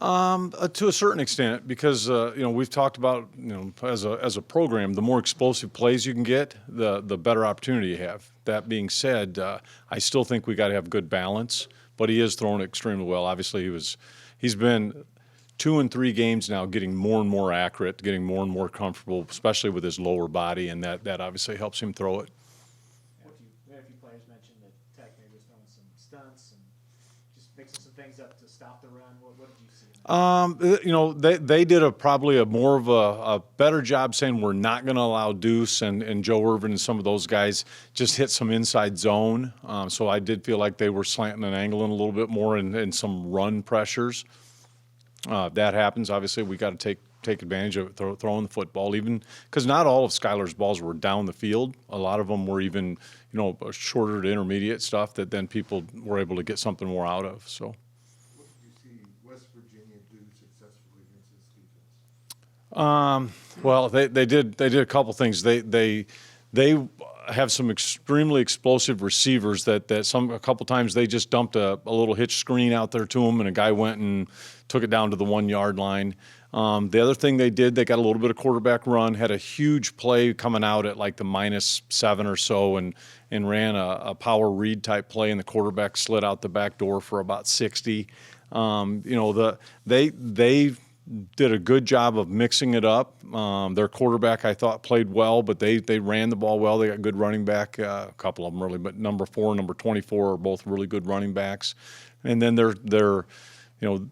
To a certain extent, because we've talked about as a program, the more explosive plays you can get, the better opportunity you have. That being said, I still think we got to have good balance. But he is throwing extremely well. Obviously, he's been 2 and 3 games now, getting more and more accurate, getting more and more comfortable, especially with his lower body, and that obviously helps him throw it. We had a few players mention that Tech maybe was throwing some stunts and just mixing some things up to stop the run. What did you see? They did probably a more of a better job saying we're not going to allow Deuce and Joe Irvin and some of those guys just hit some inside zone. So I did feel like they were slanting and angling a little bit more in some run pressures. That happens. Obviously, we got to take advantage of it, throwing the football, even because not all of Skylar's balls were down the field. A lot of them were even, shorter to intermediate stuff that then people were able to get something more out of. So. What did you see West Virginia do successfully against this defense? Well, they did a couple things. They have some extremely explosive receivers that a couple times they just dumped a little hitch screen out there to them, and a guy went and took it down to the 1 yard line. The other thing they did, they got a little bit of quarterback run, had a huge play coming out at like the -7 or so, and ran a power read type play, and the quarterback slid out the back door for about 60. They did a good job of mixing it up. Their quarterback, I thought, played well, but they ran the ball well. They got good running back, a couple of them really, but number 4, number 24 are both really good running backs. And then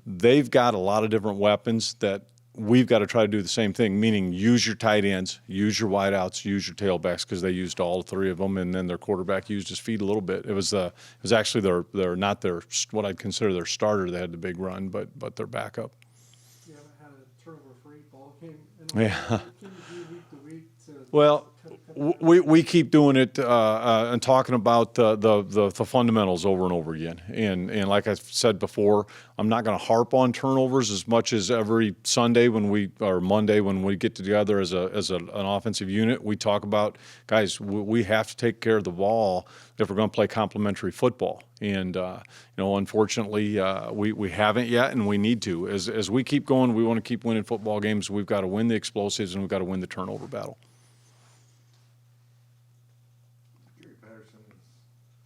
they've got a lot of different weapons that we've got to try to do the same thing, meaning use your tight ends, use your wideouts, use your tailbacks, because they used all 3 of them, and then their quarterback used his feet a little bit. It was actually their not their what I'd consider their starter. They had the big run, but their backup. You haven't had a turnover-free ball game Yeah. Can you do week to week to Well, we keep doing it and talking about the fundamentals over and over again. And like I said before, I'm not going to harp on turnovers as much as every Sunday or Monday when we get together as an offensive unit. We talk about, guys, we have to take care of the ball if we're going to play complementary football. And unfortunately, we haven't yet, and we need to. As we keep going, we want to keep winning football games. We've got to win the explosives, and we've got to win the turnover battle.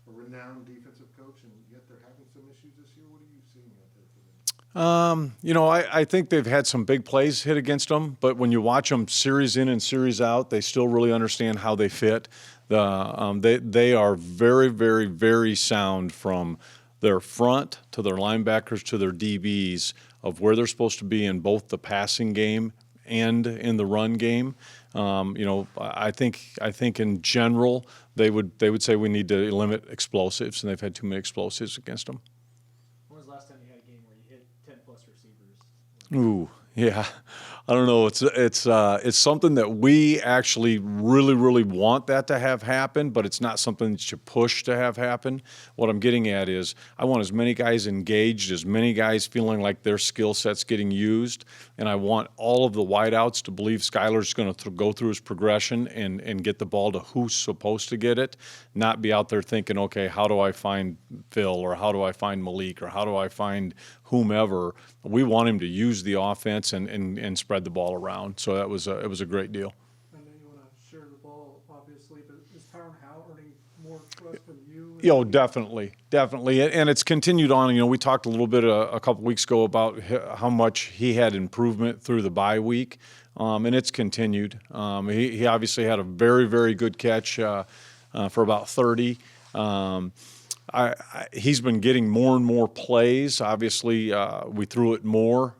Renowned defensive coach, and yet they're having some issues this year. What are you seeing out there for them? I think they've had some big plays hit against them, but when you watch them series in and series out, they still really understand how they fit. They are very, very, very sound from their front to their linebackers to their DBs of where they're supposed to be in both the passing game and in the run game. I think in general they would say we need to limit explosives, and they've had too many explosives against them. When was the last time you had a game where you hit 10+ receivers? Ooh, yeah. I don't know. It's something that we actually really, really want that to have happen, but it's not something that you push to have happen. What I'm getting at is I want as many guys engaged, as many guys feeling like their skill set's getting used, and I want all of the wideouts to believe Skylar's going to go through his progression and get the ball to who's supposed to get it, not be out there thinking, okay, how do I find Phil, or how do I find Malik, or how do I find whomever. We want him to use the offense and spread the ball around. So it was a great deal. I know you want to share the ball, obviously, but is Tyron Howe earning more trust from you? Definitely. And it's continued on. We talked a little bit a couple weeks ago about how much he had improvement through the bye week, and it's continued. He obviously had a very, very good catch for about 30. He's been getting more and more plays. Obviously, we threw it more.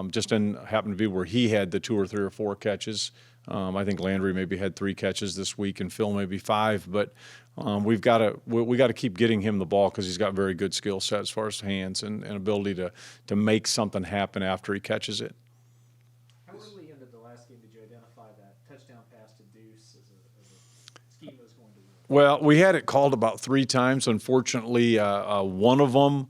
Just happened to be where he had the 2 or 3 or 4 catches. I think Landry maybe had 3 catches this week, and Phil maybe 5. But we got to keep getting him the ball because he's got very good skill set as far as hands and ability to make something happen after he catches it. How early into the last game did you identify that touchdown pass to Deuce as a scheme that was going to work? Well, we had it called about 3 times. Unfortunately, one of them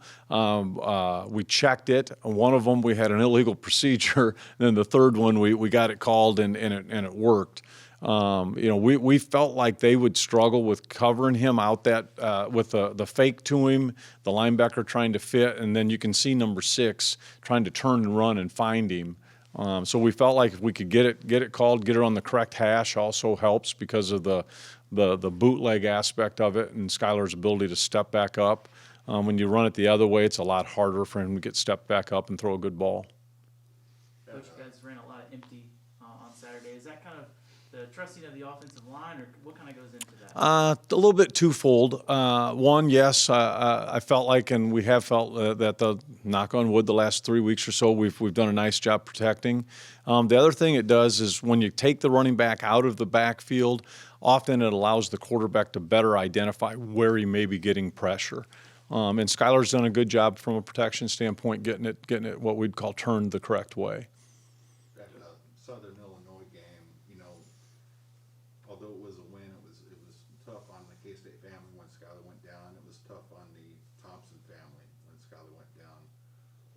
we checked it. One of them we had an illegal procedure. And then the third one we got it called and it worked. We felt like they would struggle with covering him out that with the fake to him, the linebacker trying to fit, and then you can see number 6 trying to turn and run and find him. So we felt like if we could get it called, get it on the correct hash, also helps because of the bootleg aspect of it and Skylar's ability to step back up. When you run it the other way, it's a lot harder for him to get stepped back up and throw a good ball. Coach, you guys ran a lot of empty on Saturday. Is that kind of the trusting of the offensive line, or what kind of goes into that? A little bit twofold. One, yes, I felt like, and we have felt that the knock on wood, the last 3 weeks or so, we've done a nice job protecting. The other thing it does is when you take the running back out of the backfield, often it allows the quarterback to better identify where he may be getting pressure. And Skylar's done a good job from a protection standpoint, getting it what we'd call turned the correct way. That Southern Illinois game, although it was a win, it was tough on the K-State family when Skylar went down. It was tough on the Thompson family when Skylar went down.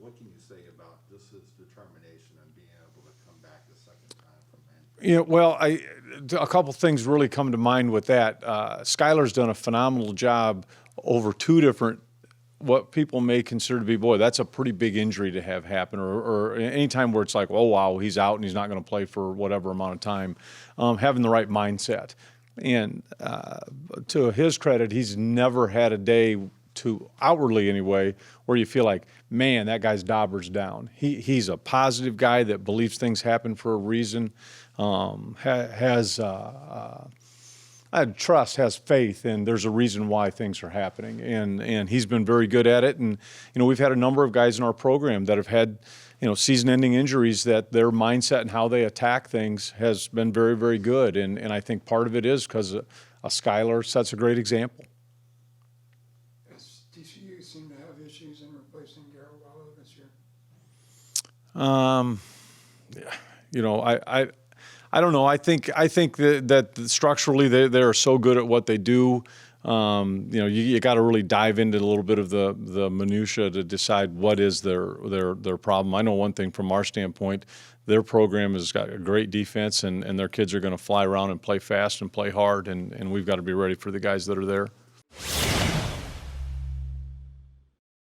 What can you say about just his determination and being able to come back the second time from injury? Well, a couple things really come to mind with that. Skylar's done a phenomenal job over 2 different, what people may consider to be, boy, that's a pretty big injury to have happen, or any time where it's like, oh, wow, he's out and he's not going to play for whatever amount of time, having the right mindset. And to his credit, he's never had a day, to outwardly anyway, where you feel like, man, that guy's dauber's down. He's a positive guy that believes things happen for a reason, has has faith, and there's a reason why things are happening. And he's been very good at it. And, we've had a number of guys in our program that have had, season-ending injuries that their mindset and how they attack things has been very, very good. And I think part of it is because Skylar sets a great example. Does TCU seem to have issues in replacing Garoppolo this year? I don't know. I think that structurally they are so good at what they do. You got to really dive into a little bit of the minutia to decide what is their problem. I know one thing from our standpoint, their program has got a great defense, and their kids are going to fly around and play fast and play hard, and we've got to be ready for the guys that are there.